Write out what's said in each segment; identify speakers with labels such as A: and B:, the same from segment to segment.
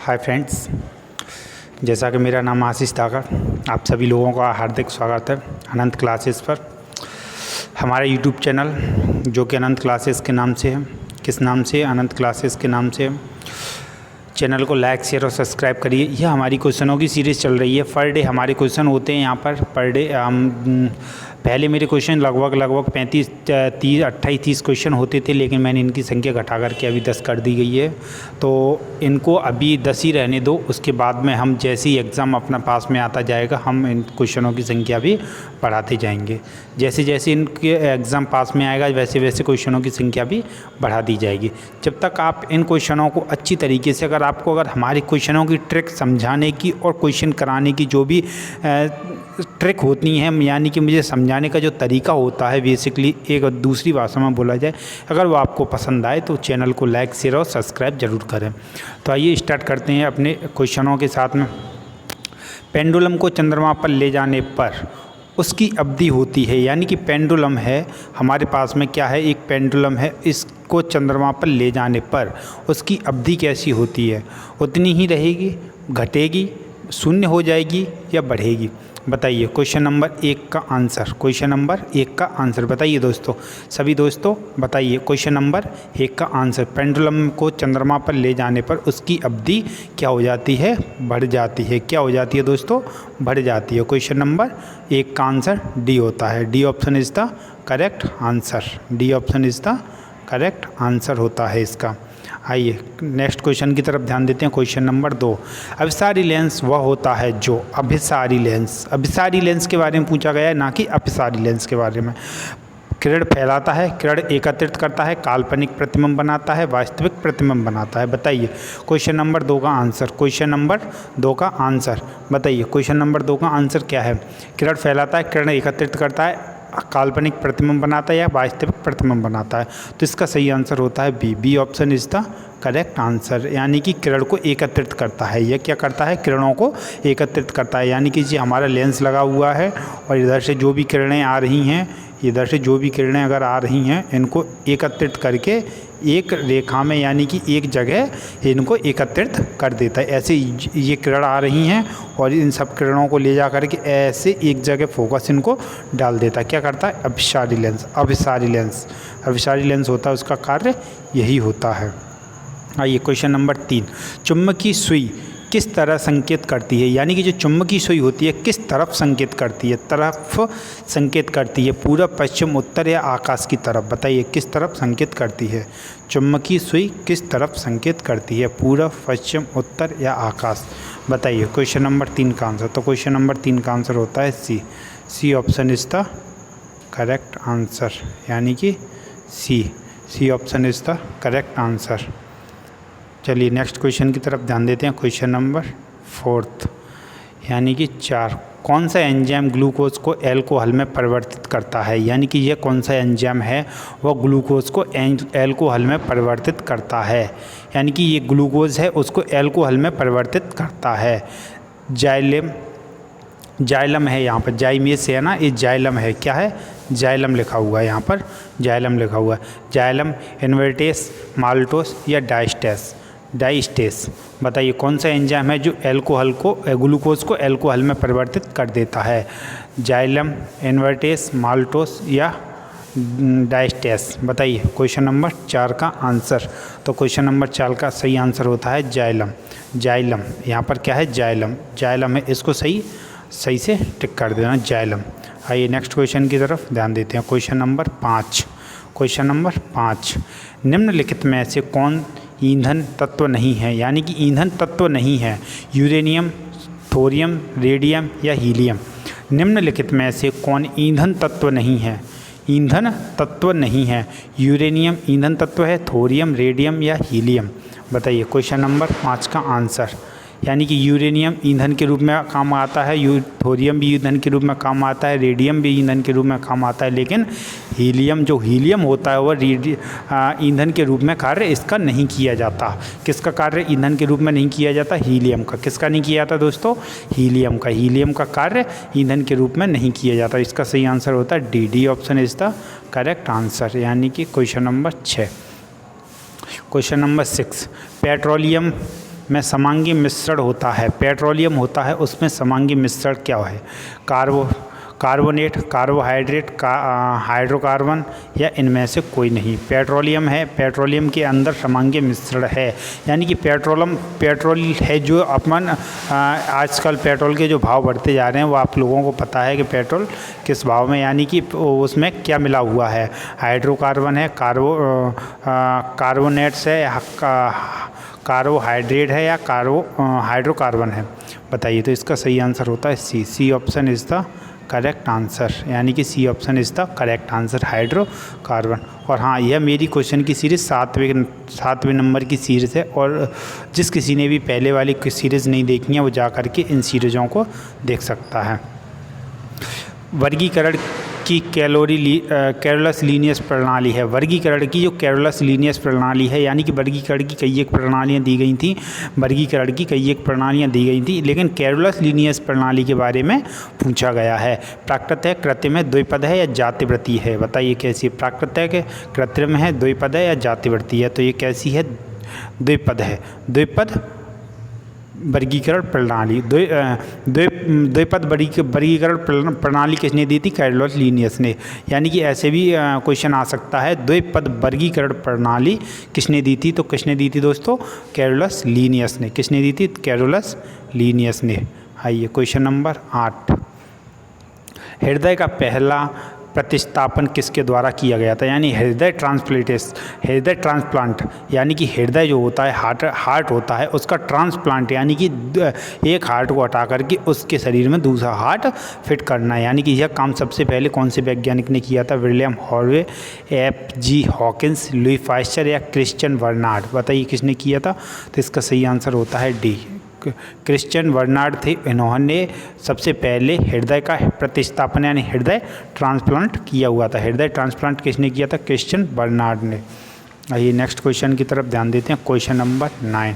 A: Hi friends, जैसा कि मेरा नाम आशीष धाकर, आप सभी लोगों का हार्दिक स्वागत है अनंत क्लासेस पर। हमारा यूट्यूब चैनल जो कि अनंत क्लासेस के नाम से है, किस नाम से? अनंत क्लासेस के नाम से। चैनल को लाइक शेयर और सब्सक्राइब करिए। यह हमारी क्वेश्चनों की सीरीज़ चल रही है। पर डे हमारे क्वेश्चन होते हैं यहाँ पर डे पहले मेरे क्वेश्चन लगभग 28-30 क्वेश्चन होते थे, लेकिन मैंने इनकी संख्या घटा करके अभी 10 कर दी गई है। तो इनको अभी 10 ही रहने दो, उसके बाद में हम जैसे ही एग्ज़ाम अपना पास में आता जाएगा हम इन क्वेश्चनों की संख्या भी बढ़ाते जाएंगे। जैसे जैसे इनके एग्ज़ाम पास में आएगा वैसे वैसे क्वेश्चनों की संख्या भी बढ़ा दी जाएगी। जब तक आप इन क्वेश्चनों को अच्छी तरीके से अगर हमारे क्वेश्चनों की ट्रिक समझाने की और क्वेश्चन कराने की जो भी ट्रिक होती हैं, यानी कि मुझे समझाने का जो तरीका होता है, बेसिकली एक दूसरी भाषा में बोला जाए, अगर वो आपको पसंद आए तो चैनल को लाइक शेयर और सब्सक्राइब ज़रूर करें। तो आइए स्टार्ट करते हैं अपने क्वेश्चनों के साथ में। पेंडुलम को चंद्रमा पर ले जाने पर उसकी अवधि होती है, यानी कि पेंडुलम है हमारे पास में, क्या है? एक पेंडुलम है। इसको चंद्रमा पर ले जाने पर उसकी अवधि कैसी होती है? उतनी ही रहेगी, घटेगी, शून्य हो जाएगी या बढ़ेगी? बताइए। क्वेश्चन नंबर 1 का आंसर, क्वेश्चन नंबर 1 का आंसर बताइए दोस्तों, सभी दोस्तों बताइए। क्वेश्चन नंबर 1 का आंसर, पेंडुलम को चंद्रमा पर ले जाने पर उसकी अवधि क्या हो जाती है? बढ़ जाती है। क्या हो जाती है दोस्तों? बढ़ जाती है। क्वेश्चन नंबर 1 का आंसर डी होता है। D option is the correct answer. D option is the correct answer होता है इसका। आइए नेक्स्ट क्वेश्चन की तरफ ध्यान देते हैं। क्वेश्चन नंबर 2, अभिसारी लेंस वह होता है जो अभिसारी लेंस के बारे में पूछा गया है, ना कि अपसारी लेंस के बारे में। किरण फैलाता है, किरण एकत्रित करता है, काल्पनिक प्रतिबिंब बनाता है, वास्तविक प्रतिबिंब बनाता है? बताइए। क्वेश्चन नंबर 2 का आंसर, क्वेश्चन नंबर 2 का आंसर बताइए। क्वेश्चन नंबर 2 का आंसर क्या है? किरण फैलाता है, किरण एकत्रित करता है, काल्पनिक प्रतिबिंब बनाता है या वास्तविक प्रतिबिंब बनाता है? तो इसका सही आंसर होता है B. B option is the correct answer, यानी कि किरण को एकत्रित करता है। यह क्या करता है? किरणों को एकत्रित करता है, यानी कि जी हमारा लेंस लगा हुआ है और इधर से जो भी किरणें आ रही हैं, इधर से जो भी किरणें अगर आ रही हैं, इनको एकत्रित करके एक रेखा में, यानी कि एक जगह इनको एकत्रित कर देता है। ऐसे ये किरण आ रही हैं और इन सब किरणों को ले जा करके ऐसे एक जगह फोकस इनको डाल देता है। क्या करता है? अभिसारी लेंस होता है, उसका कार्य यही होता है। आइए क्वेश्चन नंबर 3, चुंबकीय सुई किस तरह संकेत करती है? यानी कि जो चुंबकीय सुई होती है किस तरफ संकेत करती है? तरफ संकेत करती है, पूरब, पश्चिम, उत्तर या आकाश की तरफ? बताइए किस तरफ संकेत करती है? चुंबकीय सुई किस तरफ संकेत करती है? पूरब, पश्चिम, उत्तर या आकाश? बताइए। क्वेश्चन नंबर 3 का आंसर, तो क्वेश्चन नंबर 3 का आंसर होता है C. C option is the correct answer, यानी कि C option is the correct answer. चलिए नेक्स्ट क्वेश्चन की तरफ ध्यान देते हैं। क्वेश्चन नंबर 4, यानी कि 4, कौन सा एंजाइम ग्लूकोज को एल्कोहल में परिवर्तित करता है? यानी कि यह कौन सा एंजाइम है वह ग्लूकोज को एल्कोहल में परिवर्तित करता है? यानी कि ये ग्लूकोज है उसको एल्कोहल में परिवर्तित करता है। जाइलम है यहाँ पर, जाइमेस है ना, ये जाइलम है। क्या है? जाइलम लिखा हुआ है यहाँ पर, जाइलम लिखा हुआ है। जाइलम, इन्वर्टेस, माल्टोस या डाइस्टेस? बताइए कौन सा एंजाइम है जो ग्लूकोज को एल्कोहल में परिवर्तित कर देता है? जाइलम, इन्वर्टेस, माल्टोस या डाइस्टेस? बताइए। क्वेश्चन नंबर 4 का आंसर, तो क्वेश्चन नंबर 4 का सही आंसर होता है जाइलम। यहाँ पर क्या है? जाइलम है, इसको सही से टिक कर देना, जाइलम। आइए नेक्स्ट क्वेश्चन की तरफ ध्यान देते हैं। क्वेश्चन नंबर 5, निम्नलिखित में से कौन ईंधन तत्व नहीं है? यानी कि ईंधन तत्व नहीं है। यूरेनियम, थोरियम, रेडियम या हीलियम? निम्नलिखित में से कौन ईंधन तत्व नहीं है? ईंधन तत्व नहीं है। यूरेनियम ईंधन तत्व है, थोरियम, रेडियम या हीलियम? बताइए। क्वेश्चन नंबर 5 का आंसर, यानी कि यूरेनियम ईंधन के रूप में काम आता है, थोरियम भी ईंधन के रूप में काम आता है, रेडियम भी ईंधन के रूप में काम आता है, लेकिन हीलियम होता है वह ईंधन के रूप में कार्य इसका नहीं किया जाता। किसका कार्य ईंधन के रूप में नहीं किया जाता? हीलियम का। किसका नहीं किया जाता दोस्तों? हीलियम का कार्य ईंधन के रूप में नहीं किया जाता। इसका सही आंसर होता है D. D option is the correct answer, यानी कि question number 6। Question number 6, petroleum में समांगी मिश्रण होता है, पेट्रोलियम होता है, उसमें समांगी मिश्रण क्या है? कार्बोनेट, कार्बोहाइड्रेट, हाइड्रोकार्बन या इनमें से कोई नहीं? पेट्रोलियम है, पेट्रोलियम के अंदर समांगी मिश्रण है, यानी कि पेट्रोल है जो अपन आजकल पेट्रोल के जो भाव बढ़ते जा रहे हैं वो आप लोगों को पता है कि पेट्रोल किस भाव में, यानी कि उसमें क्या मिला हुआ है? हाइड्रोकार्बन है, कार्बोनेट्स है, कार्बोहाइड्रेट है या हाइड्रोकार्बन है? बताइए। तो इसका सही आंसर होता है C option is the correct answer, यानी कि C option is the correct answer, hydrocarbon. और हाँ, यह मेरी क्वेश्चन की सीरीज़ सातवें नंबर की सीरीज़ है, और जिस किसी ने भी पहले वाली सीरीज़ नहीं देखी है वो जा कर के इन सीरीज़ों को देख सकता है। वर्गीकरण की कैरोलस लीनियस प्रणाली है। वर्गीकरण की जो कैरोलस लीनियस प्रणाली है, यानी कि वर्गीकरण की कई एक प्रणालियाँ दी गई थी, लेकिन कैरोलस लीनियस प्रणाली के बारे में पूछा गया है। प्राकृत है, कृत्रिम है, द्विपद है या जातिवृत्तीय है? बताइए कैसी है? प्राकृतिक है, कृत्रिम है, द्विपद है या जातिवृत्तीय है? तो ये कैसी है? द्विपद है। द्विपद वर्गीकरण प्रणाली, द्विपद वर्गीकरण प्रणाली किसने दी थी? कैरोलस लीनियस ने। यानी कि ऐसे भी क्वेश्चन आ सकता है, द्विपद वर्गीकरण प्रणाली किसने दी थी? तो किसने दी थी दोस्तों? कैरोलस लीनियस ने। किसने दी थी? कैरोलस लीनियस ने। आइए क्वेश्चन नंबर 8। हृदय का पहला प्रतिस्थापन किसके द्वारा किया गया था? यानी हृदय ट्रांसप्लांट, यानी कि हृदय जो होता है, हार्ट होता है, उसका ट्रांसप्लांट, यानी कि एक हार्ट को हटा करके उसके शरीर में दूसरा हार्ट फिट करना है। यानी कि यह काम सबसे पहले कौन से वैज्ञानिक ने किया था? William Harvey, F.G. Hawkins, Louis Pasteur या क्रिश्चियन बर्नार्ड? बताइए किसने किया था? तो इसका सही आंसर होता है डी, क्रिश्चियन बर्नार्ड थे। इन्होंने सबसे पहले हृदय का प्रतिस्थापन यानी हृदय ट्रांसप्लांट किया हुआ था। हृदय ट्रांसप्लांट किसने किया था? क्रिश्चियन बर्नार्ड ने। आइए नेक्स्ट क्वेश्चन की तरफ ध्यान देते हैं। Question number 9।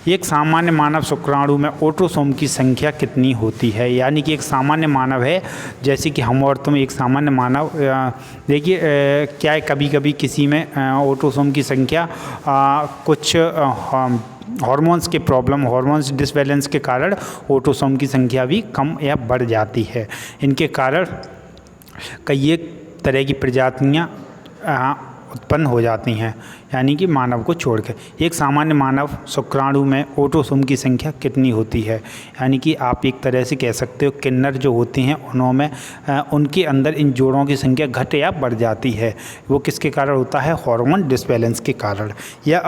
A: एक सामान्य मानव शुक्राणु में ऑटोसोम की संख्या कितनी होती है? यानी कि एक सामान्य मानव है, जैसे कि हम और तुम एक सामान्य मानव, देखिए क्या है, कभी कभी किसी में ऑटोसोम की संख्या कुछ हार्मोन्स के प्रॉब्लम, हार्मोन्स डिसबैलेंस के कारण ऑटोसोम की संख्या भी कम या बढ़ जाती है। इनके कारण कई एक तरह की प्रजातियाँ उत्पन्न हो जाती हैं, यानी कि मानव को छोड़ के। एक सामान्य मानव शुक्राणु में ऑटोसोम की संख्या कितनी होती है? यानी कि आप एक तरह से कह सकते हो किन्नर जो होते हैं उनमें उनके अंदर इन जोड़ों की संख्या घट या बढ़ जाती है। वो किसके कारण होता है? हार्मोन डिसबैलेंस के कारण, या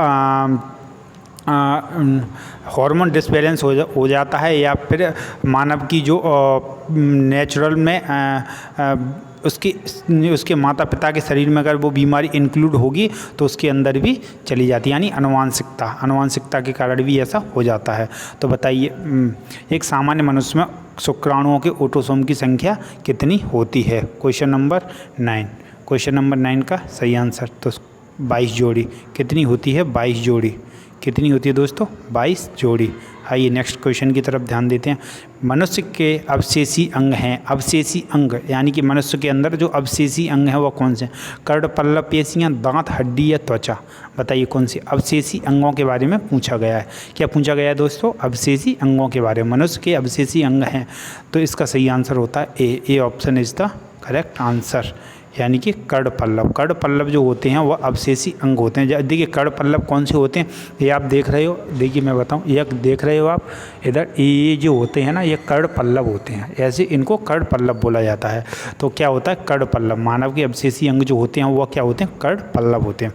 A: हार्मोन डिसबैलेंस हो जाता है, या फिर मानव की जो नेचुरल में उसके माता पिता के शरीर में अगर वो बीमारी इंक्लूड होगी तो उसके अंदर भी चली जाती है, यानी अनुवांशिकता के कारण भी ऐसा हो जाता है। तो बताइए एक सामान्य मनुष्य में शुक्राणुओं के ऑटोसोम की संख्या कितनी होती है? Question number 9। क्वेश्चन नंबर 9 का सही आंसर तो 22 जोड़ी। कितनी होती है? 22 जोड़ी। कितनी होती है दोस्तों? 22 जोड़ी। आइए नेक्स्ट क्वेश्चन की तरफ ध्यान देते हैं। मनुष्य के अवशेषी अंग हैं, अवशेषी अंग यानी कि मनुष्य के अंदर जो अवशेषी अंग हैं वो कौन से? कर्ण, पल्लव, पेशियाँ, दांत, हड्डी या त्वचा? बताइए कौन सी? अवशेषी अंगों के बारे में पूछा गया है। क्या पूछा गया है दोस्तों? अवशेषी अंगों के बारे में। मनुष्य के अवशेषी अंग हैं, तो इसका सही आंसर होता है A option is the correct answer, यानी कि कर्ण पल्लव। कर्ण पल्लव जो होते हैं वो अवशेषी अंग होते हैं। देखिए कर्ण पल्लव कौन से होते हैं ये आप देख रहे हो, देखिए मैं बताऊं, ये देख रहे हो आप इधर, ये जो होते हैं ना ये कर्ण पल्लव होते हैं, ऐसे इनको कर्ण पल्लव बोला जाता है। तो क्या होता है? कर्ण पल्लव। मानव के अवशेषी अंग जो होते हैं वो क्या होते हैं? कर्ण पल्लव होते हैं।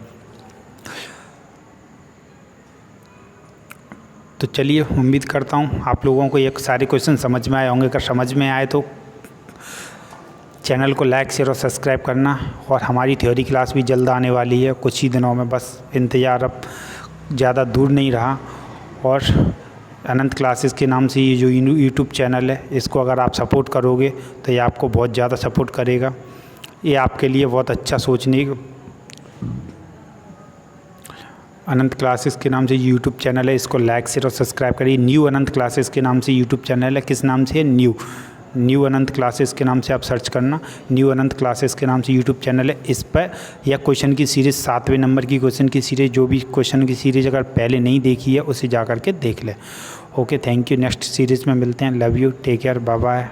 A: तो चलिए उम्मीद करता हूँ आप लोगों को ये सारे क्वेश्चन समझ में आए होंगे। अगर समझ में आए तो चैनल को लाइक, शेयर और सब्सक्राइब करना। और हमारी थ्योरी क्लास भी जल्द आने वाली है, कुछ ही दिनों में, बस इंतज़ार अब ज़्यादा दूर नहीं रहा। और अनंत क्लासेस के नाम से ये जो यूट्यूब चैनल है इसको अगर आप सपोर्ट करोगे तो ये आपको बहुत ज़्यादा सपोर्ट करेगा। ये आपके लिए बहुत अच्छा सोचने, अनंत क्लासेस के नाम से यूट्यूब चैनल है, इसको लाइक, शेयर और सब्सक्राइब करिए। न्यू अनंत क्लासेस के नाम से यूट्यूब चैनल है, किस नाम से है? न्यू न्यू अनंत क्लासेस के नाम से आप सर्च करना, न्यू अनंत क्लासेस के नाम से यूट्यूब चैनल है, इस पर या क्वेश्चन की सीरीज़ 7वें नंबर की क्वेश्चन की सीरीज़, जो भी क्वेश्चन की सीरीज़ अगर पहले नहीं देखी है उसे जा कर के देख ले। Okay, thank you. Next series में मिलते हैं। Love you, take care, bye bye.